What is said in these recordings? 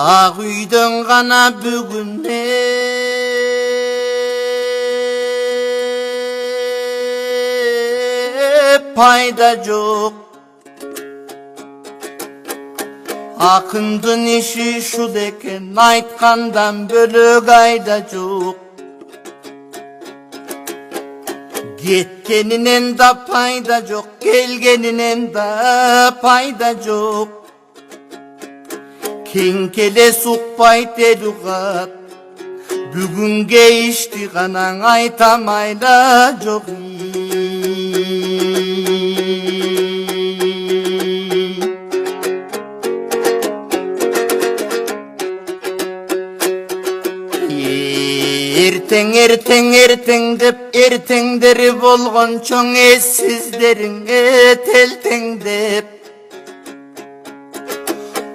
Ақ үйден ғана бүгінде пайда жоқ. Ақындың іші шуд екен, айтқандан бөлек айда жоқ. Кеткенінен да пайда жоқ, келгенінен да пайда жоқ. Кең келе сұқпайт елуғат, бүгінге ішті ғанаң айтамайда жоқ. Ертең деп ертеңдері болған чоң ессіздеріңе телтеңдеп.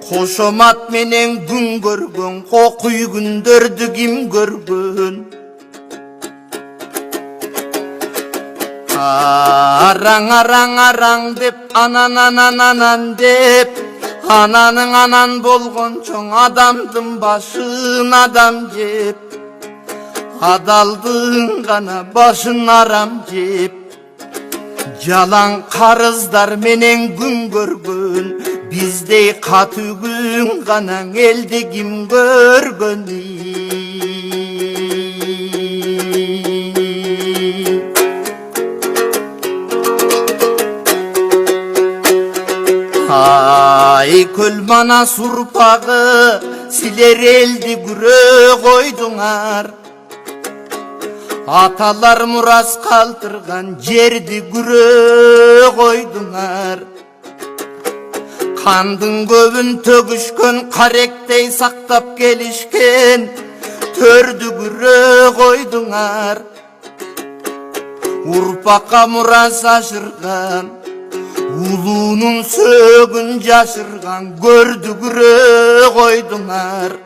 Қошомат менен күн көргөн, қоқуй күндөрдү ким көргөн. Араң деп, анан деп, ананың анан болған чоң адамдың башын адам жеп. Адалдың ғана башын арам жеп. Жалаң қарыздар менен күн көргөн, биздей каты күн ғана элди ким көргөн. Ай көл манас урпагы, силер элди күрө койдуңар. Аталар мурас калтырган жерди күрө койдуңар. Кандың көбүн төгүшкөн, каректей сактап келишкен төрдү күрө койдуңар. Урпакка мурас ашырган, улуунун сөөгүн жашырган көрдү күрө койдуңар.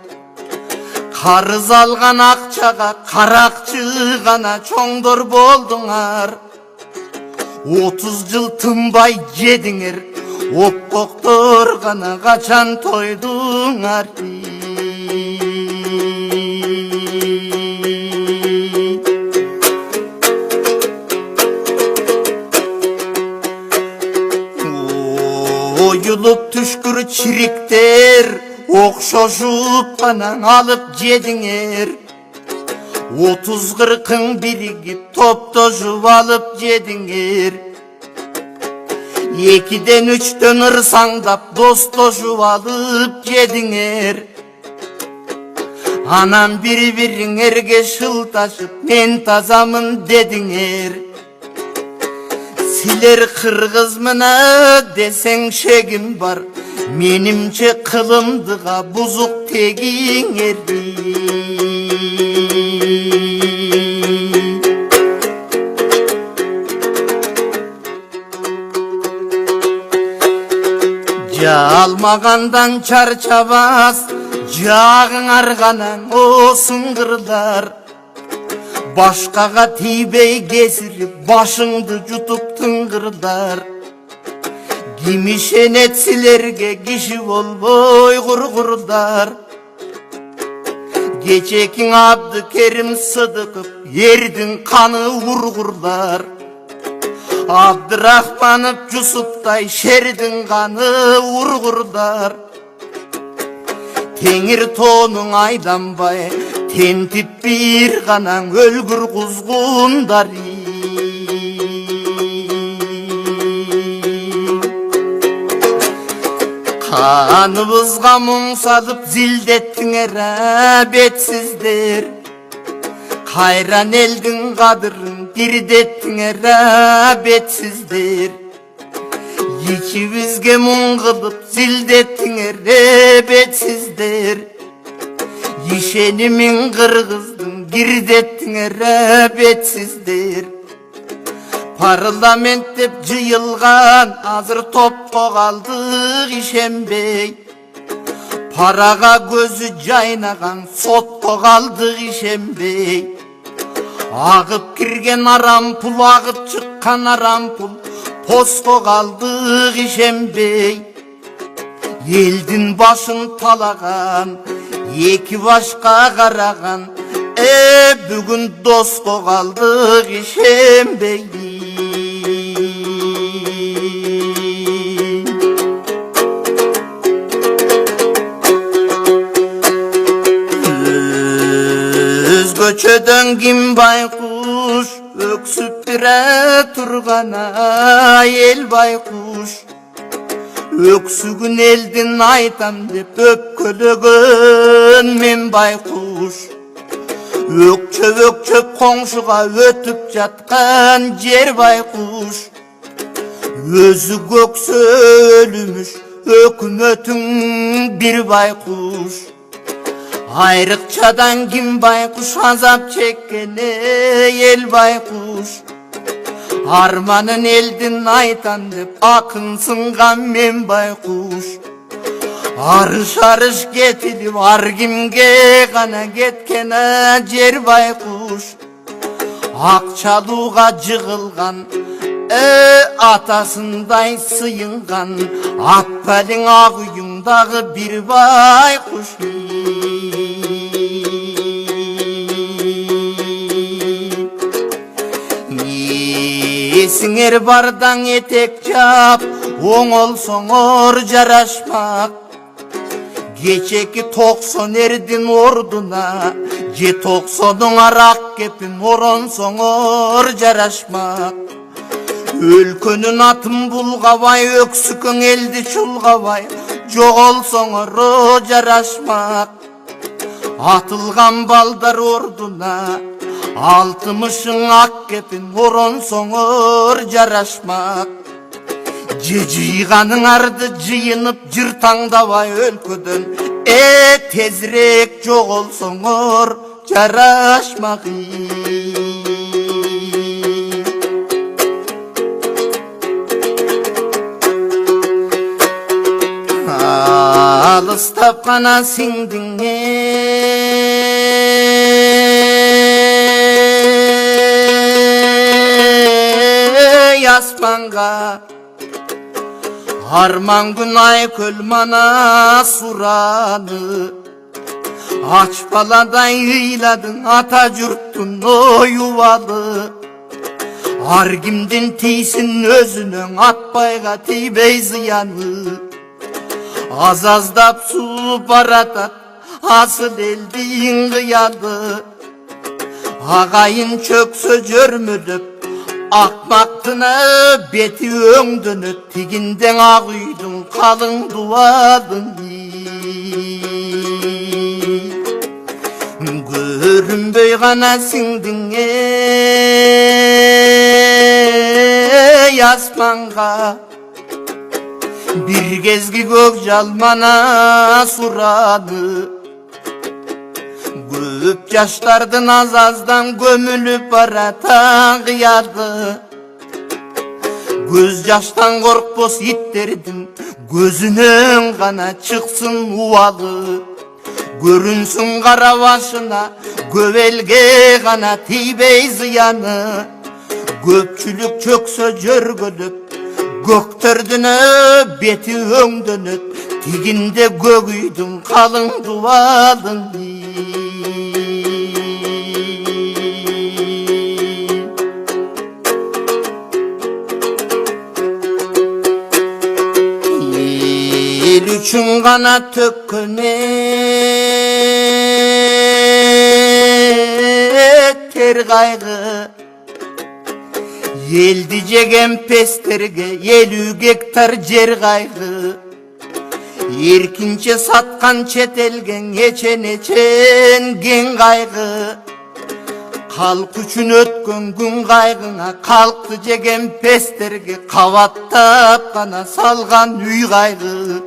Карыз алган акчага каракчы гана чоңдор болдуңар. 30 жыл тынбай жедиңер, оппоктор гана качан тойдуңар. Оюлуп түшкүр чириктер, окшошуп гана алып жедиңер. 30-40 биригип топтошуп алып жедиңер. 2-ден 3-төн ырсаңдап достошуп алып жедиңер. Анан бири-бириңерге шылташып мен тазамын дедиңер. Силер кыргыз мына десең шегим бар, менимче кылымдыга бузук тегиңер. Жалмагандан чарчабас, жагыңар гана осуңгырдар. Башкага тийбей кесирип, башыңды жутуп тыңгырдар. Ким ишенет силерге, киши болбой кургурдар. Кечекиң Абдыкерим Сыдыков, эрдин каны ургурдар. Абдырахманов Жусуптай, шердин каны ургурдар. Теңир тонуң айданбай, тентип бир гана өлгүр кузгундар. Каныбызга муң салып зилдеттиңер бетсиздер. Кайран элдин кадырын бирдеттиңер бетсиздер. Ичибизге муң кылып зилдеттиңер бетсиздер. Ишенимин кыргыздын кирдеттиңер бетсиздер. Парламент деп жыйылган, азыр топко калдык ишенбей. Парага көзү жайнаган, сотко калдык ишенбей. Агып кирген арам пул, агып чыккан арам пул, поско калдык ишенбей. Элдин башын талаган, Eki başka karagan bugün dostu kaldık işembeydi. Özgöçödön kim baykuş öksüp bire turgana el baykuş. Öksügün eldin aytam dep öpkölөгөн men baykuş. Ökçöp koңшуга ötüp жаткан жер байкуш. Өзү көксө өлүмүш өкмөтүң бир байкуш. Айрыкчадан ким байкуш азап чеккене ел байкуш. Арманын элдин айтан деп акын сынган мен байкуш. Арыш кетилип ар кимге гана кеткен жер байкуш. Акчалууга жыгылган атасындай сыйынган аппалиң ак үйүңдагы бир байкуш. Есіңер бардан етек жап оңолсоңор жарашмак. Кечеки 90 эрдин ордуна же 90 арак кепин оронсоңор жарашмак. Өлкөнүн атын булгабай өксүкөң элди чулгабай жоголсоңор жарашмак. Атылган балдар ордуна 60 ак кепин оронсоңор жарашмак. Же жыйганыңарды жыйынып жыр таңдабай өлкөдөн тезирээк жоголсоңор жарашмак. Алыстап кана сиңдиң аспанга. Арман күн айкөл мана сураны. Ач баладай ыйладың ата журттун оюбалы. Ар кимдин тийсин өзүнөң атпайга тийбей зыяны. Аз-аздап суу баратат асыл элдин кыялы. Агайын чөксө жөрмөлөп акмактына бети өңдөнөт тигинден ак үйдүн калың дубалын. Көрүнбөй гана сиңдиң аспанга. Бир кезги көк жалмана сураны. Көп жаштардын аз-аздан көмүлүп барата кыялы. Көз жаштан коркпос иттердин көзүнөн гана чыксын убалы. Көрүнсүн кара башына көп элге гана тийбей зыяны. Көпчүлүк чөксө жөргөлөп көктөрдүн бети өңдөнөт тигинде көк үйдүн калың дубалын. Эл үчүн гана төккөн тер кайгы. Елди жеген пестерге 50 гектар жер кайгы. Эркинче саткан чет элге эчен кен кайгы. Халк үчүн өткөн күн кайгыңа калкты жеген пестерге кабаттап гана салган үй кайгы.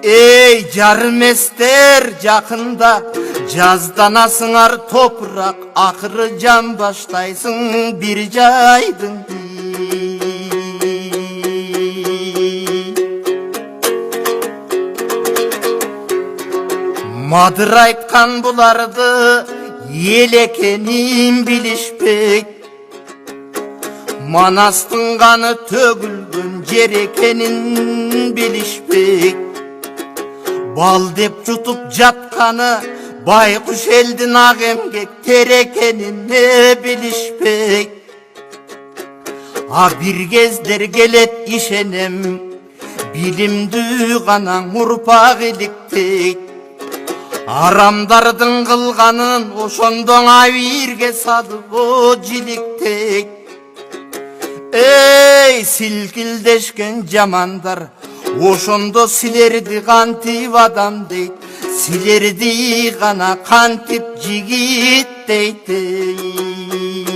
Эй жарым эстер жакында жазданасыңар топурак, акыры жан баштайсың бир жайдың. Мадыр айткан буларды ел экенин билишпек. Манастын каны төгүлгөн жер экенин билишпек. Bal деп жұтып жатқаны байқұш елдің ақ емгек тер екенін не білішпек. Bir кездер келет ишенем, билимді ғана ұрпақ иліктейт. Арамдардың қылғанын ошондоң авирге садып о жиліктейт. Эй, силкилдешкен жамандар, ошондо силерди кантип адам дейт, силерди гана кантип жигит дейт.